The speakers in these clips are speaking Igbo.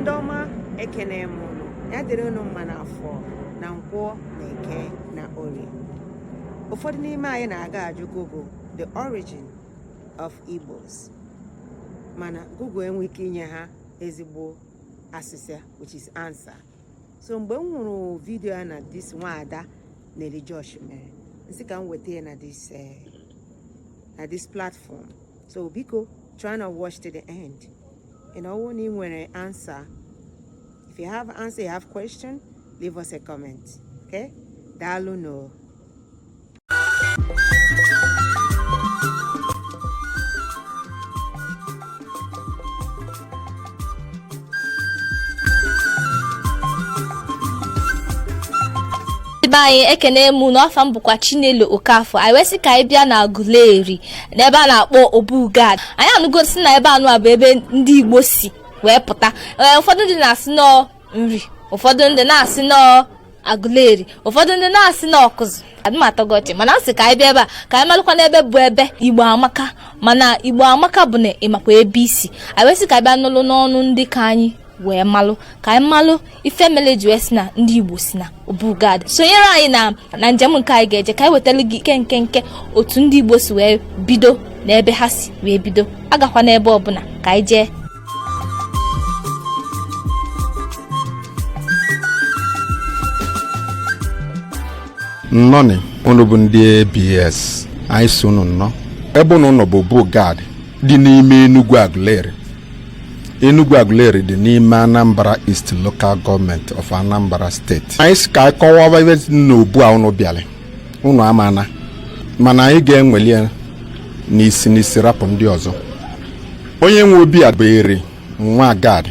Ndoma ekene munu. Ya dere no manafo na nkwo na eke na ori. Ụfọdụ n'ime anyị na-aga ajụ Google the origin of Igbos. Mana Google enwe ike inye ha ezigbo asịsa, which is answer. So mgbe m hụrụ video ya na this nwaada Nelly Josh mere, nsị ka m weta ya na this platform. So biko, try to watch to the end. And when you want an answer, if you have an answer, you have question, leave us a comment. Okay? Dalu no. Anyị ekene mụ n'ọfa m bụkwa Chinelo Okafọ. Anyị wee sị ka anyị bịa na Aguleri n'ebe a na-akpọ Obugad. Anyị anụgo si na ebe anụ a bụ ebe ndị Igbo si wee pụta. Ụfọdụ ndị na-asị nọ nri, ụfọdụ ndị na-asị nọ Aguleri, ụfọdụ ndị na-asị nọ Ọkụzụ. Adịmatọgọchi mana asị ka anyị bịa ebe a ka anyị malụkwa n'ebe bụ ebe Igbo amaka, mana Igbo amaka bụ na ịmakwa ebe isi. Anyị wee sị ka anyị bịa nụlụ n'ọnụ ndị ka anyị wee malụ ka anyị malụ ife mele ji wee si na ndị Igbo si na Obugad. Sonyere anyị na njem nke anyị ga-eje ka anyị wetara gị nke otu ndị Igbo si wee bido na ebe ha si wee bido. Agakwa n'ebe ọbụla ka anyị jee. Nnọni unu bụ ndị ABS, anyị so unu nnọọ. Ebe unu nọ bụ Obugad dị n'ime Enugu Aguleri dị n'ime Anambra East Local Government of Anambra State. Anyị si ka anyị kọwaa ebe n'obu a unu bịara unu amana, mana anyị ga-enweli n'isi rapụ ndị ọzọ. Onye nwe obi a bụ Eri nwa Gad.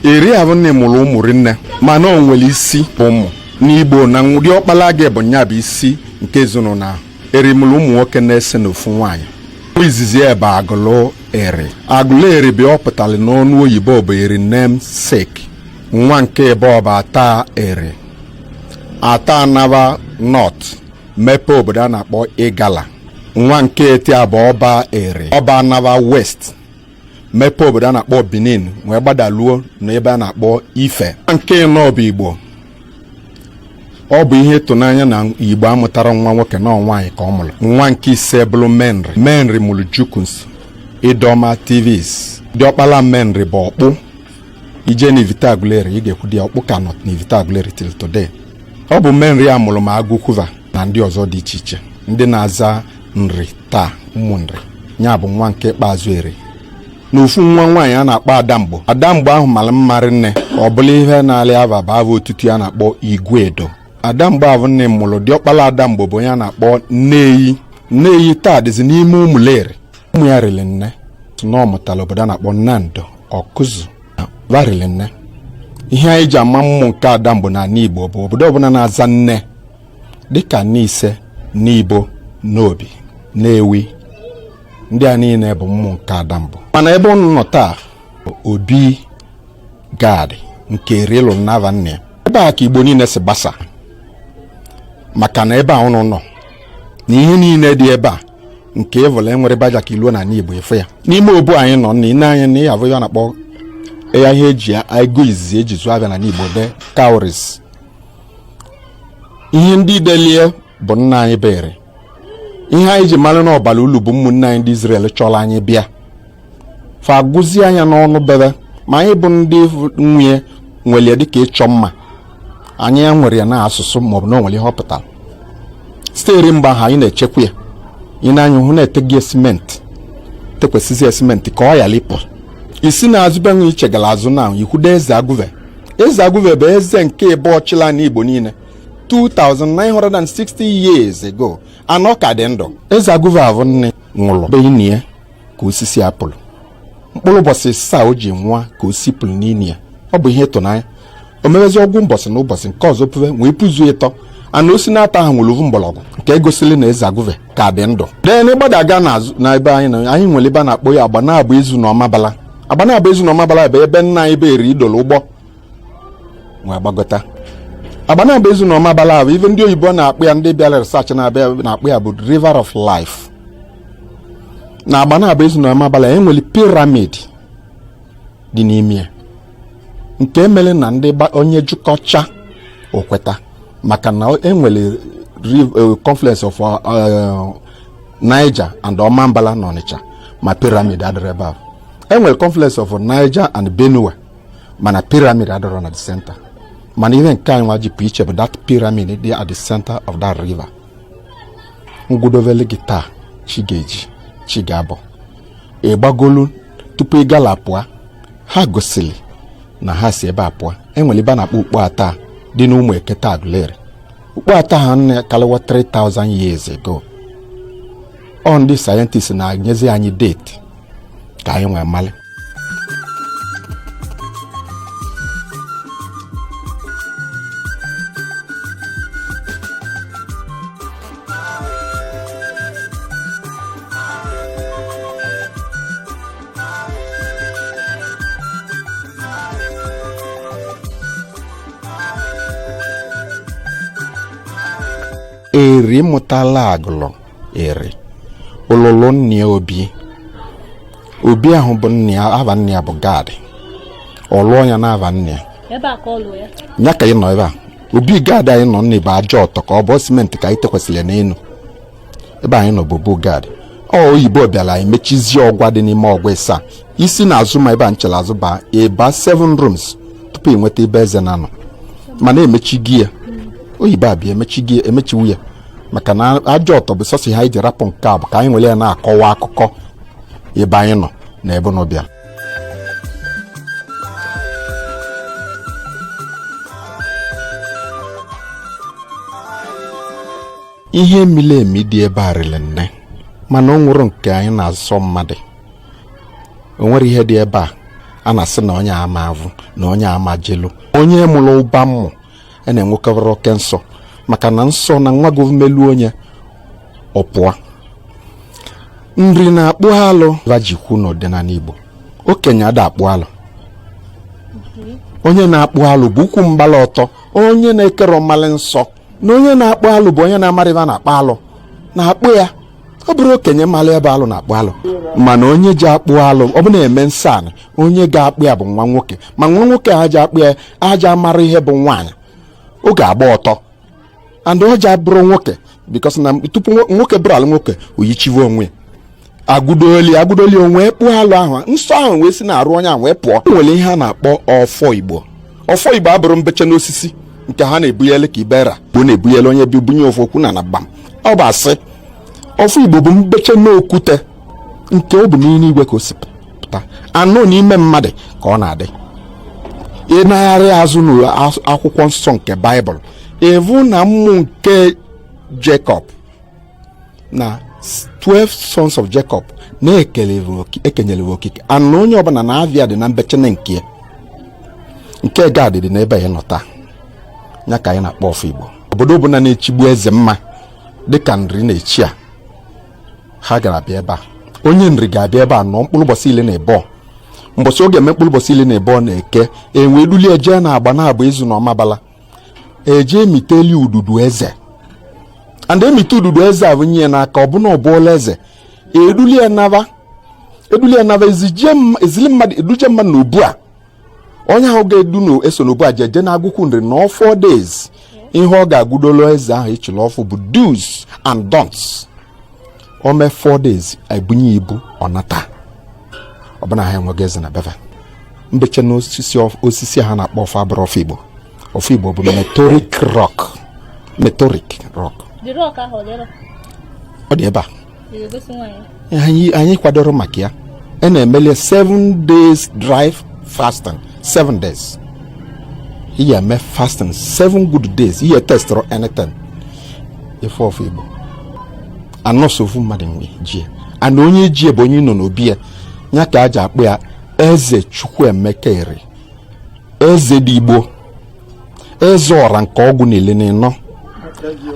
Eri abụ nne mụrụ ụmụ rinne, mana o nwere isi ụmụ n'Igbo na ndị ọkpala gị bụ nya bụ isi nke ezinụlọ na Eri mụrụ ụmụ nwoke na-ese n'ofu nwaanyị. Izizi ebe Aguleri bụ ọ pụtara n'ọnụ oyibo bụ Eri namesake. Nwa nke ebe ọ bụ Ata anaba North mepe obodo a na-akpọ Igala. Nwa nke eti abụ ọba ọba anaba West mepe obodo a na-akpọ Benin wee gbadaluo n'ebe a na-akpọ Ife. Nwa nke nọ bụ Igbo. Ọ bụ ihe ịtụnanya na Igbo amụtara nwa nwoke na nwaanyị ka ọ mụrụ. Nwa nke ise bụrụ Menri mụrụ Jukuns Idoma TVs. Diọkpala Menri bụ Ọkpụ. Ije n'Ivita Aguleri ị ga-ekwu dị Ọkpụ ka nọ n'Ivita Aguleri till today. Ọ bụ Menri a mụrụ ma Agụkwuva na ndị ọzọ dị iche iche ndị na-aza nri taa ụmụ nri. Ya bụ nwa nke ikpeazụ Eri. N'ofu nwa nwaanyị a na-akpọ Adamgbo ahụ mara mmarị nne ọ bụla ihe na-alị ava bụ avụ otutu a na-akpọ Igwedo. Adamgbo ahụ nne mụrụ diọkpala Adamgbo bụ onye a na-akpọ Nneyi taa dịzi n'ime Ụmụleri. Ụmụ ya riri nne na ọ mụtara obodo a na-akpọ Nando Ọkụzụ varili nne. Ihe anyị ji ama mmụ nke Adamgbo na Igbo bụ obodo ọbụla na-aza nne dịka Nise, N'ibo, N'Obi, Nnewi. Ndị a niile bụ mmụ nke Adamgbo. Mana ebe unu nọ taa Obi Gad nke Eri lụrụ n'ava nne. Ebe a ka Igbo niile si gbasa maka na ebe a unu nọ na ihe niile dị ebe a nke evole enwere baja ka iluo na Igbo efe ya. N'ime obu anyị nọ n'ine anyị na ịyavụ ya na-akpọ ya ihe eji ego izizi eji zụọ abịa na Igbo de cowries. Ihe ndị delie bụ nna anyị bere. Ihe anyị ji mara na ọbara ulu bụ ụmụnne anyị ndị Israel chọrọ anyị bịa fa gụzie anya n'ọnụ bebe ma anyị bụ ndị nwunye nwere dịka ịchọ mma. Anyị ya nwere ya na asụsụ maọbụ na onwere ihe ọ pụtara. Site mgbe ahụ anyị na-echekwa ya ị na-anya hụ na-etegị simenti tekwesịzi simenti ka ọ yala ịpụ. Isi na-azụbe nwe ichegala azụ na ikwudo Eze Agụve. Eze Agụve bụ eze nke ebe ọchịla n'Igbo niile 2960 years ago. Anọ ka dị ndụ. Eze Agụve avụ nne nwụrụ be ini ya ka osisi apụlụ. Mkpụrụ ụbọchị saa o ji nwa ka o sipụrụ n'ini ya. Ọ bụ ihe ịtụnanya. O mewezi ọgwụ mbọsị na ụbọchị nke ọzọ pụve wee pụzuo ịtọ. Ana osi na-ata ahụ nwere ovu mgbọrọgwụ nke egosili na Eze Agụve ka dị ndụ. Dee n'ịgbadaga na ebe anyị nwere ebe a na-akpọ ya Agbanabụ Ezu na Ọmabala. Agbanabụ Ezu na Ọmabala bụ ebe nna anyị be Eri idolo ụgbọ nwa gbagota. Agbanabụ Ezu na Ọmabala bụ ife ndị oyibo na-akpọ ya, ndị bịara research na-akpọ ya bụ River of Life. Na Agbanabụ Ezu na Ọmabala enwere piramid dị n'ime ya. nke mere na ndị onye jikọcha okweta maka na enwere confluence of Niger and Omambala na Onitsha ma pyramid adịrọ ebe ahụ. Enwere confluence of Niger and Benue mana pyramid adịrọ na the center. Mana ihe nke anyị nwa ji pụ iche bụ that pyramid dị at the center of that river. Ngwudovele gị taa chi ga-eji chi ga-abụ ịgbagolu tupu ị gala pụọ ha gosili na ha si ebe a pụọ. Enwere ebe a na-akpọ ukpo ata dị n'ụmụ eketa Aguleri. Ukpo ata ha kaliwa 3000 years ago. Ọ ndị sayentist na-anyezi anyị date ka anyị nwee mmalị. Eri mụtala agụlọ eri ololo nne obi ahụ bụ nne ya, ava nne ya bụ Gad. Ọlụọ ya na ava nne ya nya ka ị nọ ebe a. Obi Gad anyị nọ nne bụ aja ọtọ ka ọ bụ simenti ka anyị tekwasịrị n'elu ebe anyị nọ bụ Gad. Oyibo bịara anyị mechizie ọgwa dị n'ime ọgwa ịsa isi na azụ ma ebe a nchela azụ ba ịba 7 rooms tupu ị nweta ebe eze na nọ mana emechighị ya. Oyibo abịa emechiwu ya maka na aja ọtọ bụ sọsị ha iji rapụ nke a bụ ka anyị nwere ya na-akọwa akụkọ ebe anyị nọ na ebe n'ọbịa. Ihe mile emi dị ebe a rịrị nne mana o nwụrụ nke anyị na-asọ mmadụ. O nwere ihe dị ebe a na-asị na onye ama avụ na onye ama jelu onye mụrụ ụba mmụ na-enwekọrọ oke nsọ maka na nsọ na nwa govmelu onye ọpụa. Nri na-akpụ alụ vajikwu n'ọdịnala Igbo. Okenye ada akpụ alụ. Onye na-akpụ alụ bụ ukwu mgbala ọtọ. Onye na-ekere mmalị nsọ na onye na-akpụ alụ bụ onye na-amarịba na-akpụ alụ na-akpụ ya. Ọ bụrụ okenye mmalị ebe alụ na-akpụ alụ mana onye ji akpụ alụ ọ bụ na-eme nsọ anị onye ga-akpụ ya bụ nwa nwoke ma nwa nwoke a ji akpụ ya aja amara ihe bụ nwaanyị ọ ga-agba ọtọ and ọ ji abụrụ nwoke because na tupu nwoke bụrụ alụ nwoke oyichiwe onwe agụdoli onwe kpụọ alụ ahụ nsọ ahụ wee si na-arụ onye ahụ wee pụọ. Nwere ihe a na-akpọ ọfọ Igbo. Ọfọ Igbo abụrụ mbeche n'osisi nke ha na-ebunyele ka ibera bụ na-ebunyele onye bi bunye ofu okwu na gbam. Ọ bụ asị ọfọ Igbo bụ mbeche n'okwute nke ọ bụ n'ime igwe ka o si pụta anụ n'ime mmadụ ka ọ na-adị. Ị na-agharị azụ n'akwụkwọ nsọ nke Baịbụl evu na mmụ nke Jacob na 12 sons of Jacob na-ekenyere okike anụ onye ọbụla na-avịa dị na mbechene nke Gad dị n'ebe ya nọ taa ya ka anyị na-akpọ ọfọ Igbo. Obodo ọbụla na-echigbu eze mma dịka nri na-echi a ha gara bịa ebe a. Onye nri ga-abịa ebe a nọ mkpụrụ ụbọchị ile na ebo mbọsị oge eme mkpụrụ ụbọchị ile na ebo na-eke enwe luli eje na-agba na-agba izu na ọmabala eje emiteli ududu eze and emite ududu eze a nye n'aka ọbụna ọbụla eze eduli ya nava ezili mmadụ eduje mmadụ n'obu a onye ahụ ga-edu na-eso n'obu a jeje na-agụkwu nri na 4 days ihe ọ ga-agụdolo eze ahụ ịchịrị ọfụ bụ do's and don'ts. O mee 4 days ebunye ibu ọnata ọbụna ha enweghị eze na beva mbeche n'osisi ha na-akpọ ọfọ abụrụ ọfọ Igbo. Ọfọ Igbo bụ meteoric rock. Ọ dị ebe a anyị kwadoro maka ya. Na-emeli 7 days drive fasting 7 days. Ihe eme fasting 7 good days. Ihe testoro anything ife ọfọ Igbo anọsofu mmadụ nwe jie ana onye jie bụ onye nọ n'obi ya nya ka aja akpụ ya eze Chukwuemeka Eri eze dị Igbo eze ọra nke ọgwụ niile n'ịnọ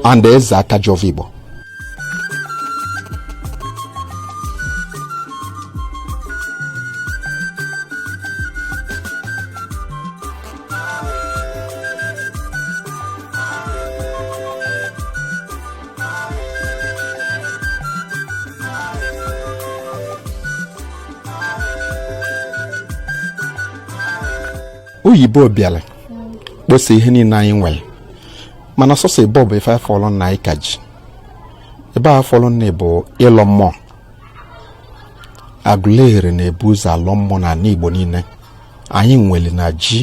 and eze aka ji ọfọ Igbo. oyibo bịara kposa ihe niile anyị nwere mana sọsọ ebe ọ bụ ife afọlọ na anyị ka ji ebe afọlọ na bụ ịlọ mmụọ Aguleri na-ebu ụzọ alọ mmụọ na ala Igbo niile anyị nwere na ji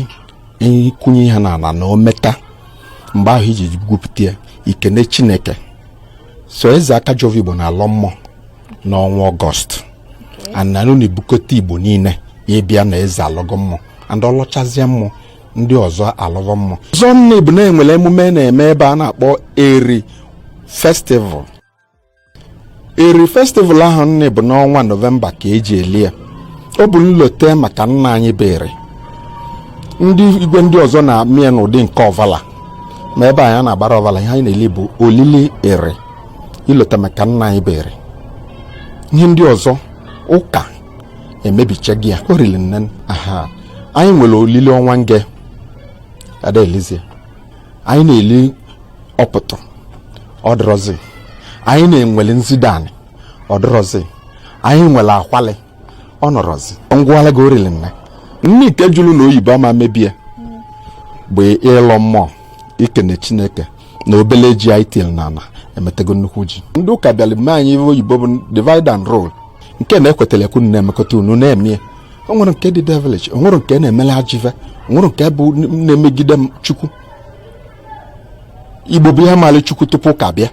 ịkwụnye ihe na ala na ometa mgbe ahụ iji gwupụta ya ikene Chineke so eze aka jọva Igbo na alọ mmụọ n'ọnwa Ọgọst ananụ na-ebukọta Igbo niile ya bịa na eze alọgọ mmụọ and ọlọchazie mmụọ ndị ọzọ alọgọ mmụọ ọzọ nne bụ na-enwere emume na-eme ebe a na-akpọ Eri Festival. Eri Festival ahụ nne bụ n'ọnwa Nọvemba ka eji eli ya. Ọ bụ nlote maka nna anyị bụ Eri. Ndị igwe ndị ọzọ na-amịa n'ụdị nke ọvala ma ebe anyị na-agbara ọvala ihe anyị na-eli bụ olili Eri ilote maka nna anyị bụ Eri. Ihe ndị ọzọ ụka emebichaghị ya o rili nne anyị nwere olili ọnwa nge ada elizie anyị na-eli ọpụtụ ọdịrọzi anyị na-enwele nzidani ọdịrọzi anyị nwere akwali ọnọrọzi ngwala gị orili nne nne ike jụrụ na oyibo ama mebie bụ ịlọ mmụọ ikene Chineke na obele ji anyị til na ana emetego nnukwu ji ndị ụka bịara mee anyị oyibo bụ divide and rule nke na-ekwetara ekwu na-emekọta unu na-emie o nwere nke dị devilish o nwere nke na-emele ajive o nwere nke bụ na-emegide Chukwu Igbo bụ ihe maara Chukwu tupu ụka bịa